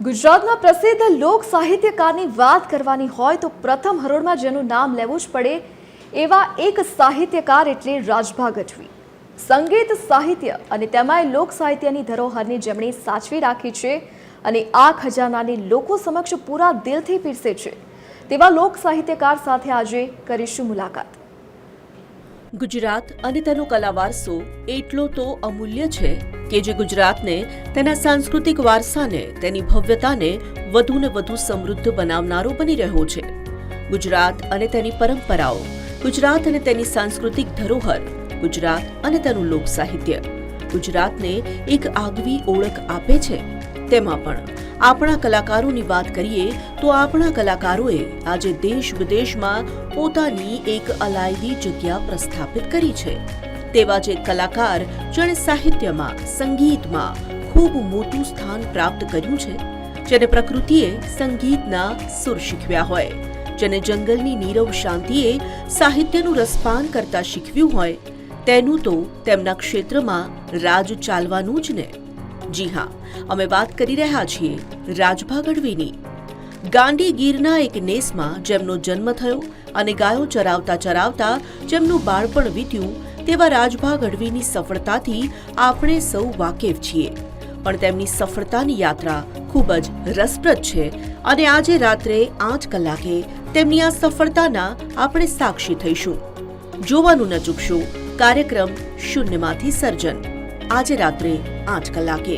ગુજરાતના પ્રસિદ્ધ લોક સાહિત્યકારની વાત કરવાની હોય તો પ્રથમ હરોળમાં જેનું નામ લેવું જ પડે એવા એક સાહિત્યકાર એટલે રાજભા ગઢવી. સંગીત સાહિત્ય અને તેમાંય લોક સાહિત્યની ધરોહરને જેમણે સાચવી રાખી છે અને આ ખજાનાને લોકો સમક્ષ પૂરા દિલથી પીરસે છે તેવા લોક સાહિત્યકાર સાથે આજે કરીશું મુલાકાત. ગુજરાત અને તેનો કલા વારસો એટલો તો અમૂલ્ય છે કે જે ગુજરાતને તેના સાંસ્કૃતિક વારસાને તેની ભવ્યતાને વધુને વધુ સમૃદ્ધ બનાવનારો બની રહ્યો છે. ગુજરાત અને તેની પરંપરાઓ, ગુજરાત અને તેની સાંસ્કૃતિક ધરોહર, ગુજરાત અને તેનું લોક સાહિત્ય ગુજરાતને એક આગવી ઓળખ આપે છે. તેમાં પણ આપણા કલાકારોની વાત કરીએ તો આપણા કલાકારોએ આજે દેશ વિદેશમાં પોતાની એક અલાયદી જગ્યા પ્રસ્થાપિત કરી છે. તેવા જ એક કલાકાર જેણે સાહિત્યમાં, સંગીતમાં ખૂબ મોટું સ્થાન પ્રાપ્ત કર્યું છે, જેને પ્રકૃતિએ સંગીતના સુર શીખવ્યા હોય, જેને જંગલની નીરવ શાંતિએ સાહિત્યનું રસપાન કરતા શીખવ્યું હોય, તેનું તો તેમના ક્ષેત્રમાં રાજ ચાલવાનું જ ને. જી હા, અમે વાત કરી રહ્યા છીએ રાજભા ગઢવીની. ગાંડી ગીરના એક નેસમાં જેમનો જન્મ થયો અને ગાયો ચરાવતા ચરાવતા જેમનું બાળપણ વીત્યું તેવા રાજભા ગઢવીની સફળતાથી આપણે સૌ વાકેફ છીએ. પણ તેમની સફળતાની યાત્રા ખૂબ જ રસપ્રદ છે અને આજે રાત્રે 8 કલાકે તેમની આ સફળતાના આપણે સાક્ષી થઈશું. જોવાનું ન ચૂકશો કાર્યક્રમ શૂન્યમાંથી સર્જન, આજે રાત્રે 8 કલાકે.